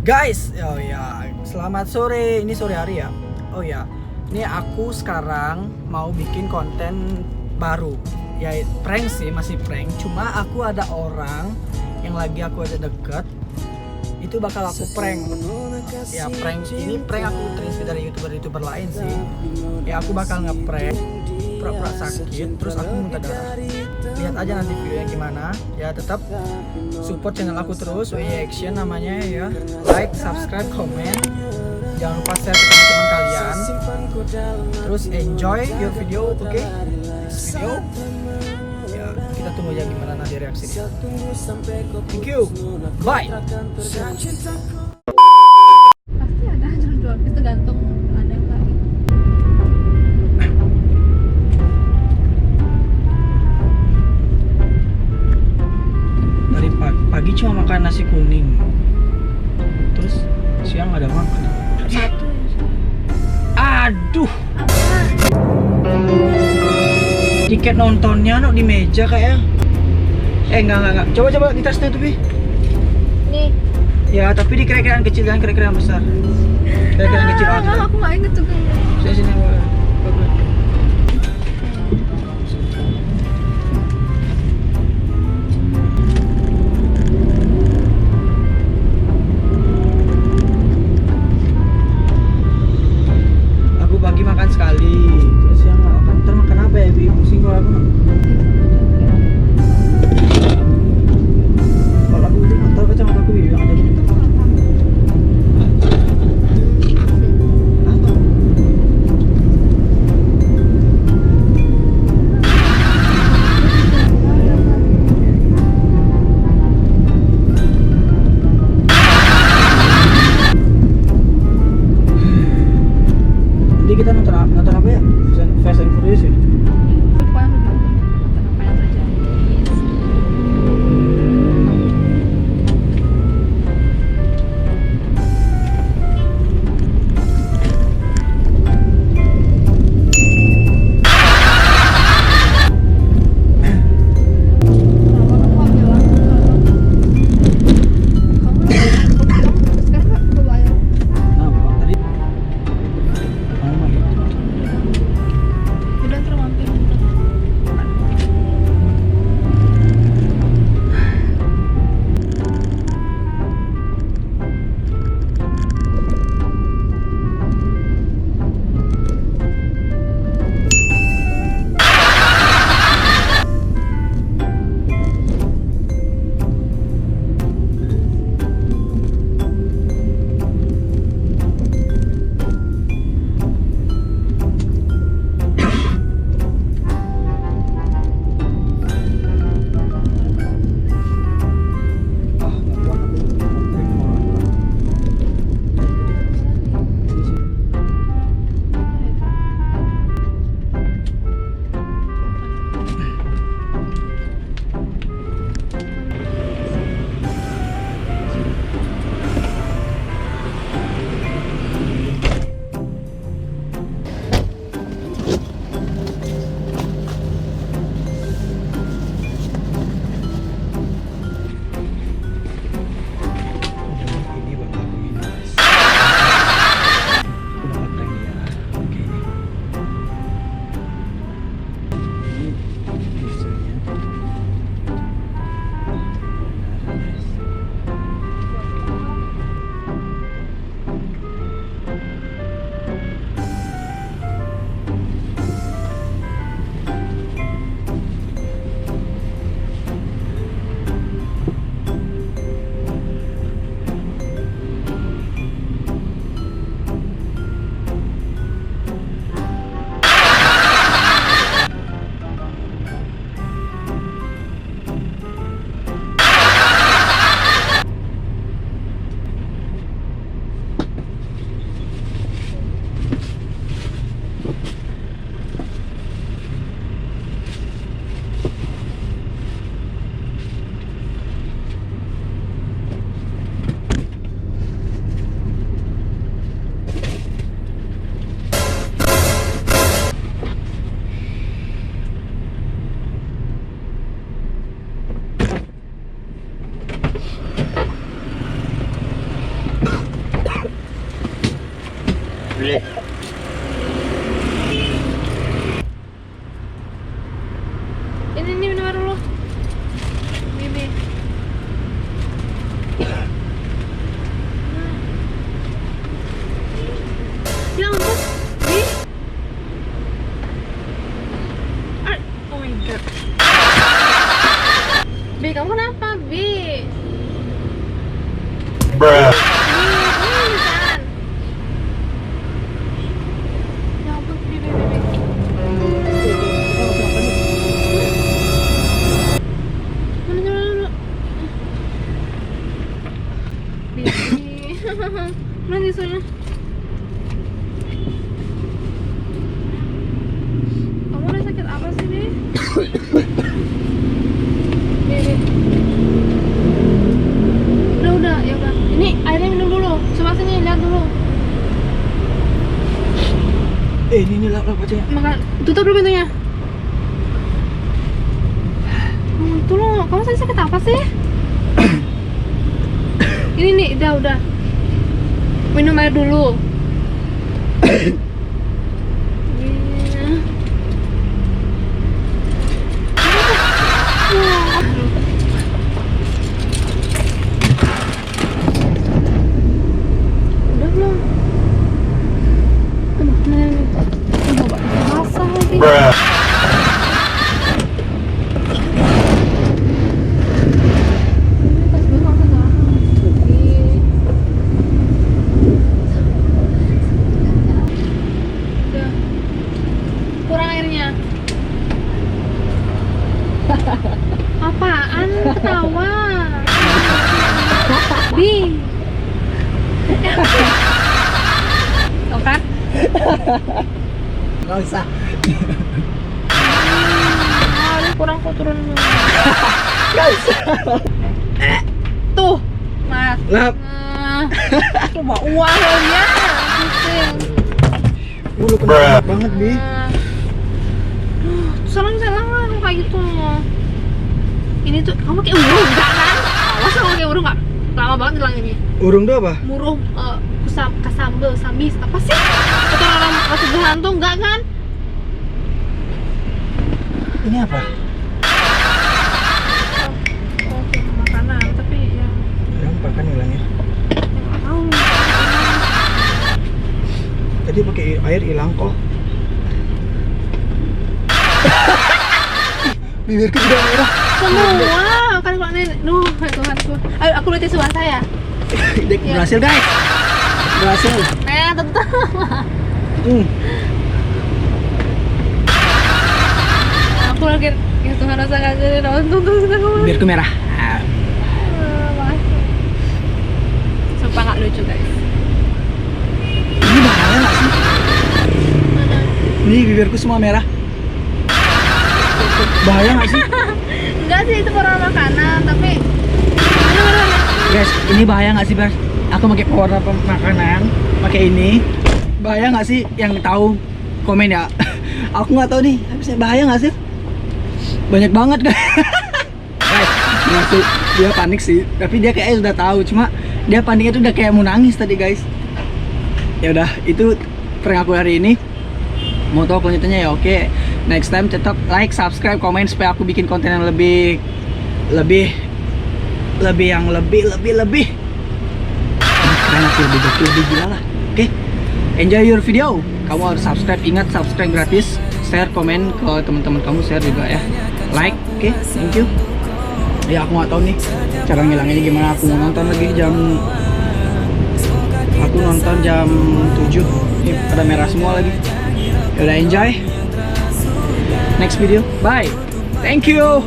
Guys, oh ya, selamat sore. Ini sore hari ya. Oh ya, ini aku sekarang mau bikin konten baru. Ya prank sih, masih prank. Cuma aku ada orang yang lagi aku ada deket. Itu bakal aku prank. Ya prank ini prank aku terinspirasi dari youtuber lain sih. Ya aku bakal ngeprank pura-pura sakit, terus aku muntah darah. Lihat aja nanti videonya gimana. Ya tetap support channel aku terus, WY Action namanya ya. Like, subscribe, komen. Jangan lupa share ke teman-teman kalian. Terus enjoy your video, oke? Video. Ya, kita tunggu aja gimana nanti reaksinya. Thank you. Bye. Pasti ada jodoh, itu tergantung ada nggak. Dari pagi cuma makan nasi kuning. Terus siang ada makan. Satu. Aduh. Tiket nontonnya no di meja kayak. Enggak. Coba di tasnya tuh, Bi. Nih. Ya, tapi di kira-kiraan kecil dan kira-kiraan besar. Kira-kiraan kecil aja. Aku nggak inget juga. Sini. Aku pagi makan sekali, terus siang nggak makan. Ntar makan apa ya, Bi? Pusing kalau aku. Kalau aku udah mantel kacamata aku, Bi, yang ada di apa? Ini minum air dulu. Bibi. Ya ampun, Bi. Oh my god. Bi, kamu kenapa, Bi? Bruh. Kan. Ya ampun, Bi. Mana dulu. Bi. Mana tisunya? Kamu udah sakit apa sih, Bi? Bi. Udah, ya udah. Ini airnya minum dulu. Coba sini lihat dulu. Ini lap aja. Makan, tutup dulu pintunya. Tolong, kamu tadi sakit apa sih? Ini nih, udah. Minum air dulu. Udah belum? Aduh, basah lagi. Bruh. Kurang airnya. Apaan ketawa? Bi. Tuh kan? Nggak usah. Ini kurang kok turun. Nggak usah. Tuh, Mas. Lap. Coba uang lo ya. Pusing. Bulu kena banget, Bi. Salah lah kayak gitu. Ini tuh kamu kayak urung enggak kan? Awas kamu kayak urung enggak? Lama banget hilang ini. Urung tuh apa? Muruh kasambel, samis apa sih? Itu orang masuk hantu enggak kan? Ini apa? Oke, makanan tapi ya Gampang kan hilangnya. nggak tahu. Tadi pakai air hilang kok. Bibirku udah merah. Semua kan kalau ini, Tuhan. Ayo aku lihat suara saya. Berhasil, guys. Berhasil. Tetap. Aku lagi ya Tuhan rasa nggak jadi nonton tuh kita ngomong. Bibirku merah. Sumpah nggak lucu guys. Ini bahaya nggak sih? Mana? Ini bibirku semua merah. Bahaya nggak sih? Enggak sih itu warna makanan tapi. Guys, ini bahaya nggak sih, Bers? Aku pakai warna makanan, pakai ini. Bahaya nggak sih? Yang tahu komen ya. Aku nggak tahu nih, bisa bahaya nggak sih? Banyak banget guys. Guys, masuk dia panik sih, tapi dia kayaknya udah tahu. Cuma dia paniknya tuh udah kayak mau nangis tadi guys. Ya udah, itu prank aku hari ini. Mau tahu kelanjutannya ya oke. Next time tetap like, subscribe, komen supaya aku bikin konten yang lebih keren, aku lebih gila lah. Oke, enjoy your video. Kamu harus subscribe, ingat subscribe gratis, share, komen ke teman-teman kamu, share juga ya, like. Oke, thank you. Ya aku nggak tahu nih cara ngilanginnya gimana. Aku mau nonton lagi jam 7. Ini pada merah semua lagi. Ya udah, enjoy. Next video, bye. Thank you.